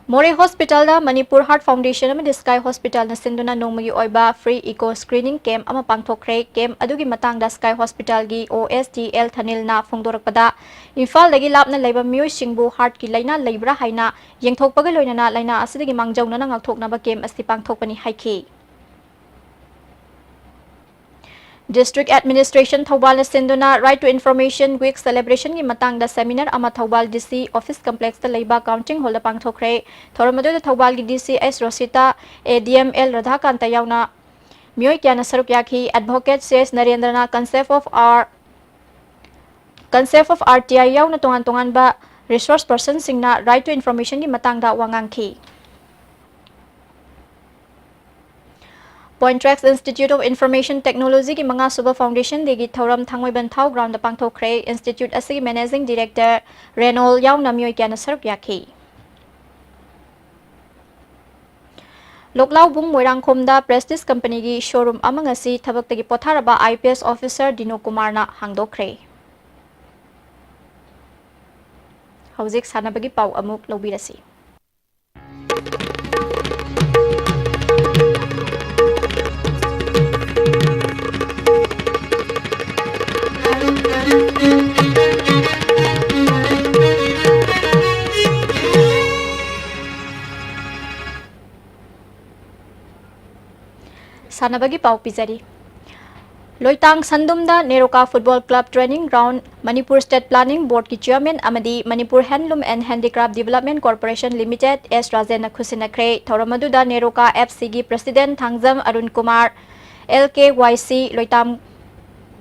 [SPEAKER 1] More Hospital da Manipur Heart Foundation amadi Sky Hospital na sinduna nongmagi oiba free eco screening camp ama pangthokre camp adugi matangda Sky Hospital gi OSTL Thanil na phongdorakpada Imphal dagi lapna leiba miyoi singbu heart ki laina leibra haina yengthokpaga loinana laina asidagi mangjauna na ngakthoknaba camp asti pangthokpani haikhe District Administration Thawbal na sinduna Right to Information Week celebration gi matangda seminar ama Thawbal DC Office Complex ta leiba counting hall da pangthokre thoramadu da Thawbal gi DC S Rosita ADML Radhakanta yauna miyoi kyana saruk yakhi advocate says Narendrana concept of RTI yauna tongan ba resource person singna right to information gi matangda wangangki Pointrex Institute of Information Technology ki mga suba foundation degi thoram thangoi ban thau ground da pangthokre institute asigi managing director Renol yauna miyoi kyana saruk yakhi Loklau bung moirangkhom da Prestige company gi showroom amangasi thabak tagi potharaba IPS officer Dino Kumar na hangdokre Hauzik sanabagi pau amuk lobirasi Sanabagi pau pizari Loitang Sandumda Neroka Football Club Training Ground Manipur State Planning Board ki chairman amadi Manipur Handloom and Handicraft Development Corporation Limited S Rajen Khusinakre thoramadu da Neroka FC gi president Thangjam Arun Kumar LKYC Loitam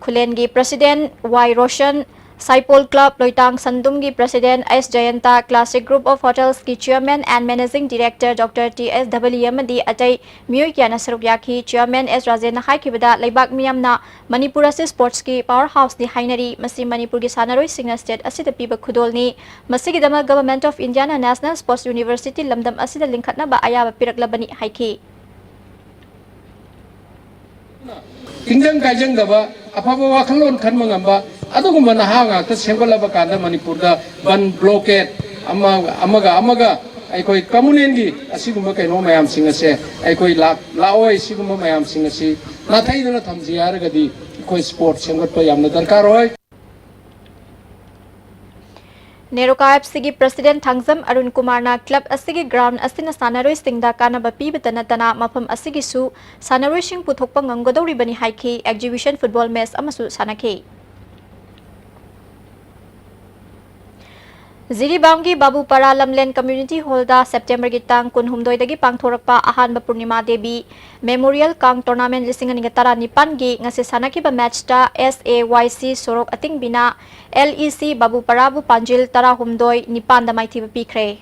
[SPEAKER 1] Khulen gi president Y Roshan Saipol Club Loitang Sandum gi president S Jayanta Classic Group of Hotels ki chairman and managing director Dr. T.S. Amadi atai miyoi kyana saruk yakhi chairman S Rajen haikibada leibak miyamna Manipur ase sports ki powerhouse ni hainari masi Manipur gi sanaroi singna state asida piba khudol ni masigi dama government of India na National Sports University lamdam asida linkhatna ba ayaba piraklabani haiki
[SPEAKER 18] Tingdang kajang daba apa wakalon kan mengamba adugumba nahanga ta sengolaba kanda Manipur da ban blockade amaga aikoi community asigumba kaino mayam singase aikoi laoi sigumba mayam singase nathai dana thamji yaragadi koi sport sengot pa yamna darkar hoy
[SPEAKER 1] Neroka FC gi president Thangjam Arun Kumar na club asigi ground asina sanaroi singda kanaba pibitana tana mafam asigi su sanaroi sing puthokpa ngamgodori bani haiki exhibition football match amasu sanakhe Ziribamgi Babu Para Lamlen Community Hall da September gi tang kunhumdoi dagi pangthorakpa ahanba Purnima Devi Memorial Kang Tournament lisingangatara nipan gi ngase sanaki ba match ta SAYC Sorok Ating Bina LEC Babu Parabu Panjil Tara Humdoi nipan da maithi pikre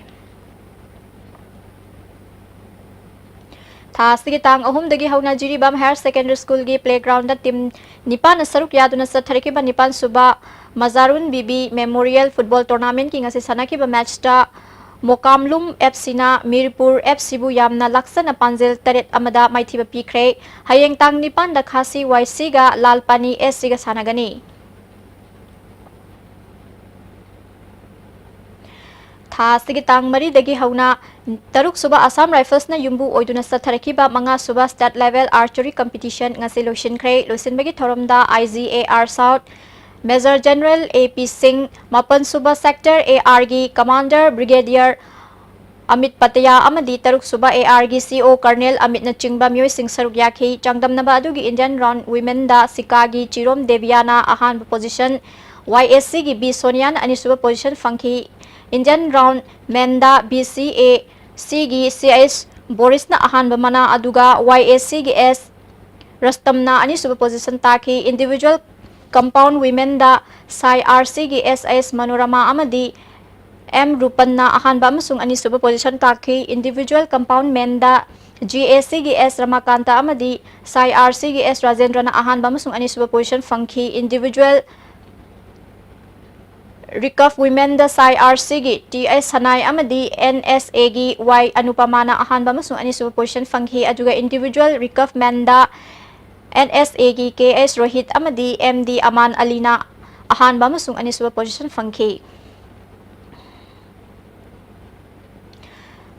[SPEAKER 1] Tha sigi tang ahum dagi hauna Jiribam Higher Secondary School gi playground da team nipan na saruk yaduna sa thariki ba nipan suba Mazarun Bibi Memorial Football Tournament ki ngasi sanaki ba match da Mokamlum FC na Mirpur FC bu yamna laksana panjel taret amada maithiba pikre hayeng tang nipan da khasi YC ga Lalpani SC ga sanagani Tha sigi tang mari dagi hauna Taruk suba Assam Rifles na yumbu oiduna sa tharakiba mga suba state level archery competition ngasi losin kre losin bagi thoromda IGAR South Major General AP Singh Mapan suba sector AR gi Commander Brigadier Amit Pataya amadi taruk suba AR gi CO Colonel Amit na chingba myoy sing saruk yakhi changdam na ba adugi Indian round women da Sikagi Chirom Deviana ahan position YSC gi B Sonian ani suba position fangki Indian round Menda BCA Sigi CS Boris na ahan bamana aduga YSC gi S Rastam na ani suba position taki individual compound women da Sai RC gi SS Manorama amadi M Rupan na ahan ba amasung ani suba position taki individual compound men da GAC gi S Ramakanta amadi Sai RC gi S Rajendra na ahan ba amasung ani suba position fangki individual Recurve women da Sai RC gi TS Hanai amadi NSA gi Y Anupamana ahan ba masung ani suba position fanghi aduga individual recurve men da NSA gi KS Rohit amadi MD Aman Alina ahan ba masung ani suba position fanghi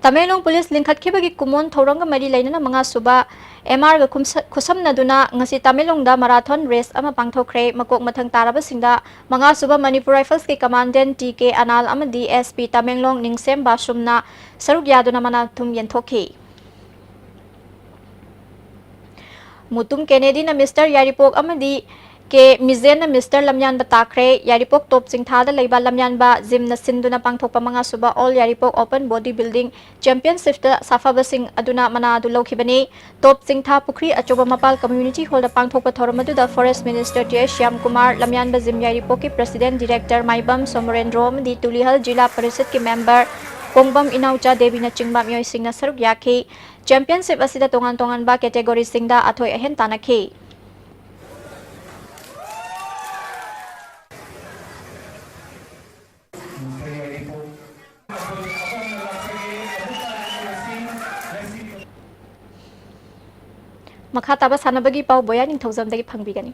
[SPEAKER 1] Tamelong Police lingkhat khibagi kumon thoranga mari laina na mga suba MR ga khusam na duna ngasi Tamelong da marathon race ama pangthokre makok mathang taraba singda mga suba Manipur Rifles ki commandant TK Anal amadi SP Tamelong Ningsem Basumna saruk yaduna mana thum yenthokhi Mutum Kennedy na Mr. Yaripok amadi ke Mizen na Mr. Lamyan Batakre Yaripok top singthada leiba Lamyan ba gym na sinduna pangthokpa mga suba all Yaripok Open Bodybuilding Championship da safa basing aduna mana adu lokhibani top singtha pukri achoba mapal community hall da pangthokpa thoramadu da Forest Minister T Shyam Kumar Lamyan ba gym Yaripok ki President Director Maibam Somorendro di Tulihal Jila Parishad ki member Kongbam Inaucha Devi na chingba myoy sing na saruk yakhi championship asida tongan ba category singda athoi ahen tanakhi Makhataba sanabagi pau boya ning thozam dagi phangbigani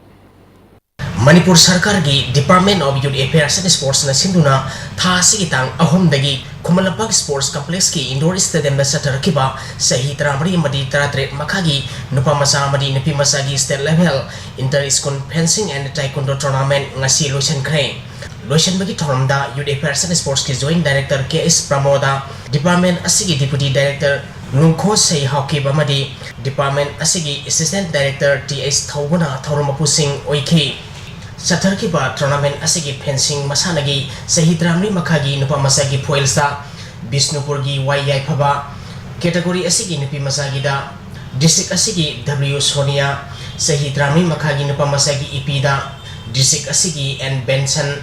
[SPEAKER 19] Manipur Sarkar gi Department of Youth Affairs and Sports na sinduna tha sigitang ahom dagi Kumalapag Sports Complex ki indoor stadium na satar kiba sahi tramari madi tratre makagi nupa masa madi nupi masagi state level inter school fencing and taekwondo tournament ngasi lotion kre lotion bagi thoramda Youth Affairs and Sports ki joint director KS Pramoda Department asigi deputy director Nungko say hockey bamadi Department asigi assistant director TS Thawbana Thawramapu Singh Oiki Satar kiba tournament asigi fencing masanagi sahi tramri makagi nupa masagi foilsa Bisnupur gi YI phaba category asigi nupi masagi da district asigi W Sonia sahi tramri makagi nupa masagi EP da district asigi and Benson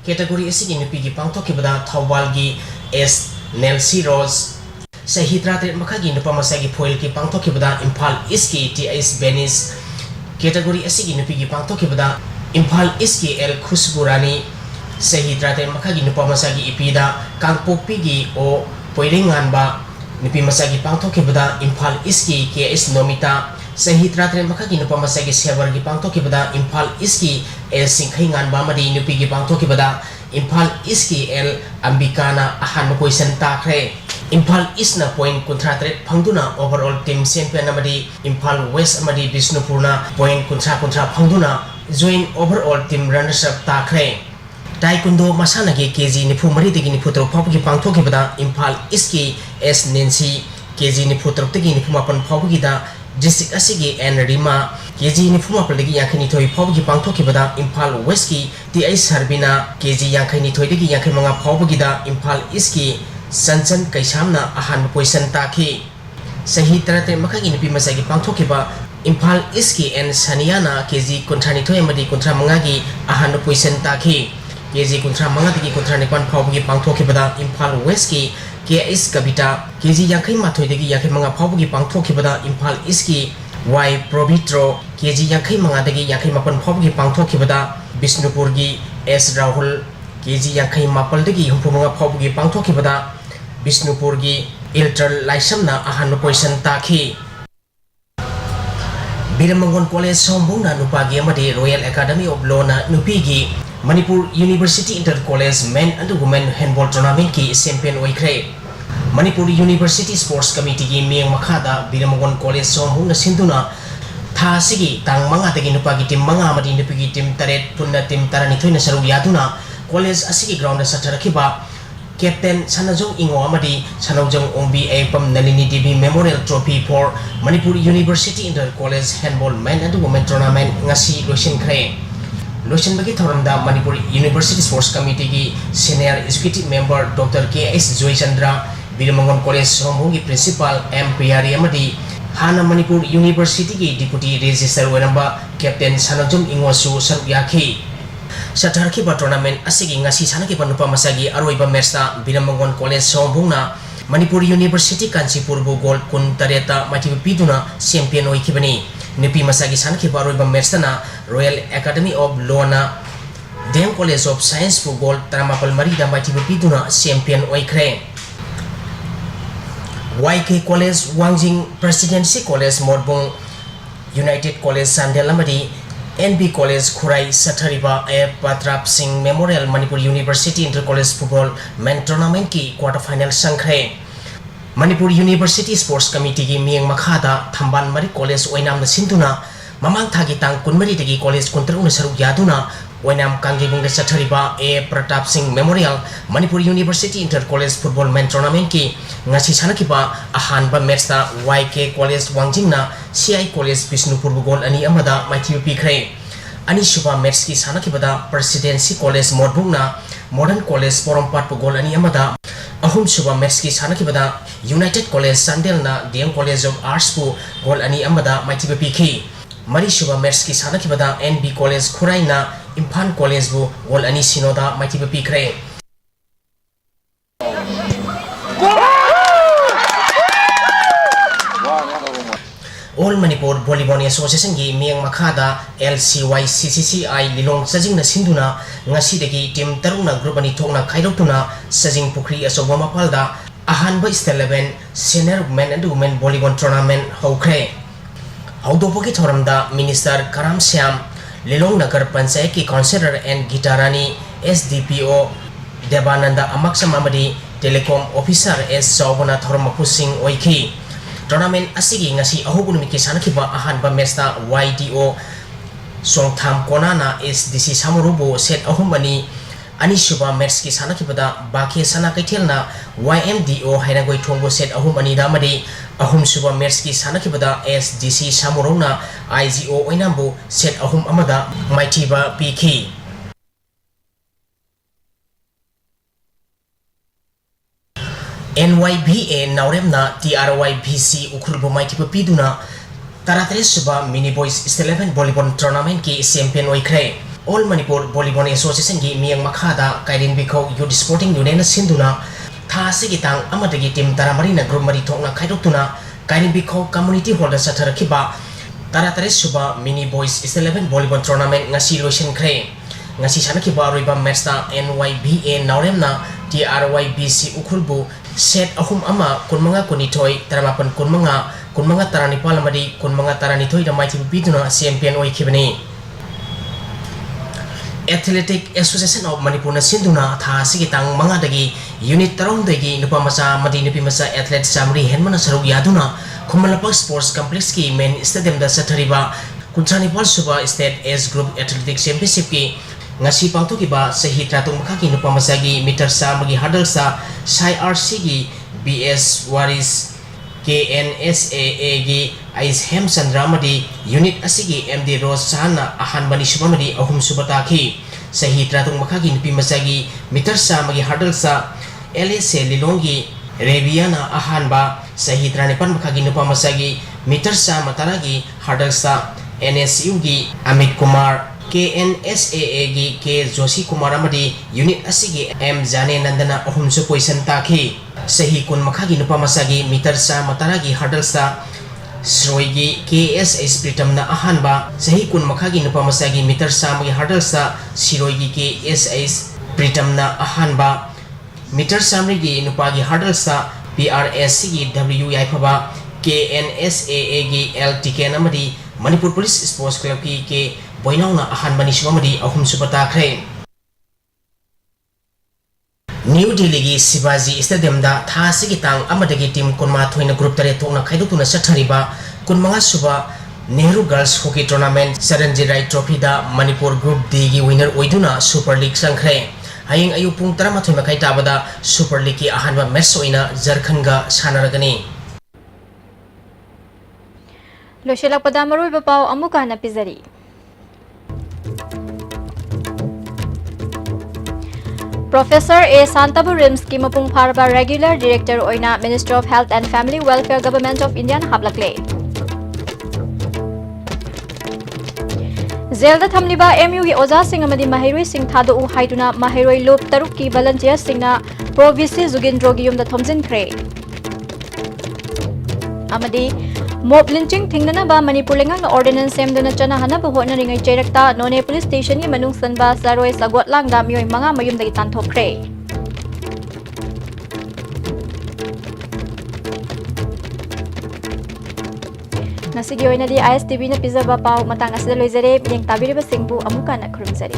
[SPEAKER 19] category asigi nupi gi pangtok kibada Thawbal gi S Nelsie Rose sahi trate makagi nupa masagi foil ki pangtok kibada Imphal East ki TS Benis category asigi nupi gi pangtok kibada Imphal East ki L Khusburani sahi trate makagi nupa masagi EP da Kangpokpi gi o Poiringan ba nupi masagi pangtok kibada Imphal East ki KS Nomita sahi trate makagi nupa masagi Sebar gi pangtok kibada Imphal East ki L Singkhaingan ba madi nupi gi pangtok kibada Imphal East ki L Ambikana ahan position takre Imphal East na point kuntratre phangduna overall team champion amadi Imphal West amadi Bisnupurna point kuntra phangduna join overall team runners up takre Taekwondo masanagi KG nifu mari degi nifu tro phawgi pangthoki bada Imphal East ki S Nancy KG nifu tro degi nifu mapan phawgi da district asigi N Rima KG nifu mapal degi yakhini thoi phawgi pangthoki bada Imphal West ki TI Sarbina KG yakhini thoi degi yakhini manga phawgi da Imphal East ki Sansan Kaisamna ahan position takhi sahi tarate makagi nipi masagi pangthoki ba Imphal East ki N Saniana KG kontrani thoi amadi kontra mangagi ahan position takhi KG kontra manga degi kontra nikwan phawgi pangthoki bada Imphal West ki KS Kabita KG Yankai Mathoidagi Yankai Manga Phabugi Pangthokibada Imphal Eastki Y Probitro KG Yankai Mangadagi Yankai Mapan Phabugi Pangthokibada Bisnupurgi S Rahul KG Yankai Mapaldagi Humpumanga Phabugi Pangthokibada Bisnupurgi Iltral Laisamna Ahan Poison Taki Biramangon College Sombungna Nupagi Amadi Royal Academy of Law na Nupigi Manipur University Inter College Men and Women Handball Tournament ki champion oikre Manipur University Sports Committee ki miyang makhada Biramangon College Sombungna sinduna tha sigi tang manga tagi nupagi team manga amadi nupigi team taret punna team taranithoi na saru yaduna college asigi ground sa tarakhiba Captain Sanajong Ingo Amadi Sanojong Ombi Apam Nalini Devi Memorial Trophy for Manipur University Inter College Handball Men and Women Tournament ngasi loisin khre loisin bagi thoramda Manipur University Sports Committee ki Senior Executive Member Dr. K.S. Joy Chandra Biramangon College Sombungi Principal M. Piyari Amadi Hana Manipur University ki Deputy Registrar Wenamba Captain Sanojong Ingo Su Saruyaki Satarki ba tournament asigi ngasi sanaki pa nupa masagi aroiba mersta Biramangon College Sombungna Manipur University Kancipur bu gold kun tareta mati piduna champion oikibani nupi masagi sanaki pa aroiba mersta na Royal Academy of Law na Dem College of Science bu gold taramapal marida mati piduna champion oikre YK College Wangjing Presidency College Morbung United College Sandelamadi NB College Khurai Sathariba A. Patrap Singh Memorial Manipur University Inter College Football Men Tournament ki quarter final sangkhre Manipur University Sports Committee ki miyang makhada Thamban Mari College oinam na sinduna mamang thagi tang kunmari dagi college kuntarung na saruk yaduna oinam kanggibung na Sathariba A. Pratap Singh Memorial Manipur University Inter College Football Men Tournament ki ngasi sanakiba ahanba match na YK College Wangjing na CI College Bisnupur Bugol ani amada maithiu pikre ani suba match ki sanakibada Presidency College Morbung na Modern College Porompat Bugol ani amada ahum suba match ki sanakibada United College Sandel na DM College of Arts bu gol ani amada maithiu pikhi mari suba match ki sanakibada NB College Khurai na Imphal College bu gol ani sinoda maithiu pikre All Manipur Volleyball Association gi miyang makhada LCYCCCI Lilong Sajing na sinduna ngasi dagi team tarung na group ani thokna khaidokuna Sajing Pukri Asoba Mapalda ahanba state level senior men and women volleyball tournament hokre haudopoki thoramda Minister Karam Syam Lilong Nagar Panchayat ki Councillor and Gitarani SDPO Devananda Amaksam Amadi Telecom Officer S Saubana Thormapusing Oiki Tournament asigi ngasi ahubun miki sanakiba ahanba matchta YDO Songtham Konana SDC Samurubo set ahumani ani suba match ki sanakibada baki sana kaithelna YMDO hainagoi thongbo set ahumani damadi ahum suba match ki sanakibada SDC Samurona IGO oinambu set ahum amada maithiba pikhi NYBA Nauremna TRYBC Ukhulbu Maitipa Piduna Taratare Suba Mini Boys State 11 Volleyball Tournament ki champion oikre All Manipur Volleyball Association ki miyang makhada Kairin Bikho Youth Sporting Union sinduna tha sigi tang amadagi team taramari na group mari thokna khaidoktuna Kairin Bikho Community Hall da satharakhiba Taratare Suba Mini Boys State 11 Volleyball Tournament ngasi loisin khre ngasi sanakhiba roiba match ta NYBA Nauremna TRYBC Ukhulbu set ahum ama kunmanga kunithoi taramapan kunmanga taranipal amadi kunmanga taranithoi da maithibu piduna champion oikibani Athletic Association of Manipur na sinduna tha sigi tang manga dagi unit tarong dagi nupa masa madi nupi masa athlete samri henmana saruk yaduna Khumalapak Sports Complex ki main stadium da sathariba kuntanipal suba state age group athletic championship ki ngasi pangthokiba sahi tratung makhaki nupa masagi meter sa magi hurdle sa sai RC gi BS Waris KNSAA gi Ice Hem Sandramadi unit asigi MD Rose Sana ahan bani subamadi ahum subataki sahi tratung makhaki nupi masagi meter sa magi hurdle sa LSA Lilongi Rebiana ahan ba sahi tranipan makhaki nupa masagi meter sa mataragi hurdle sa NSU gi Amit Kumar KNSAA gi K Joshi Kumar amadi unit asigi M Jane Nandana ahumsu poison taki sahi kun makhagi nupa masagi meter sa mataragi hurdle sa Sroigi KSA Spritam na ahanba sahi kun makhagi nupa masagi meter sa magi hurdle sa Siroigi KSA Spritam na ahanba meter sa magi nupagi hurdle sa PRS gi W yaifaba KNSAA gi LTK namadi Manipur Police Sports Club ki Boinauna ahan bani sumamadi ahum subata kre New Delhi gi Shivaji Stadium da thasi gi tang amadagi team kunma thoina group tare tokna khaidutuna sathariba kunmanga suba Nehru Girls Hockey Tournament Saranji Rai Trophy da Manipur Group D gi winner oiduna Super League sangkhre hayeng ayu pung 13 makai tabada Super League ki ahanba match oina Jharkhand ga sanaragani
[SPEAKER 1] Loshilakpada maruiba pau amuka na pizari. Professor A. Santabu Rims ki mapung pharba regular director oina Ministry of Health and Family Welfare Government of India hablakle. Zelda thamliba MU gi oza sing amadi mahiroi sing thado u haiduna mahiroi loop taruk ki volunteer singna Province Zugindro gi yumda thomjin khre. Amadi Mob lynching thingnana ba Manipur lengang ordinance semduna chana hana ba hona ringai chairakta None police station ni manung sanba saroi sagot langda mioi manga mayum dagi tanthokre Nasigi oina di ISTV na pizza ba pau matang asida loizare yang tabiri ba singbu amuka na khurumzari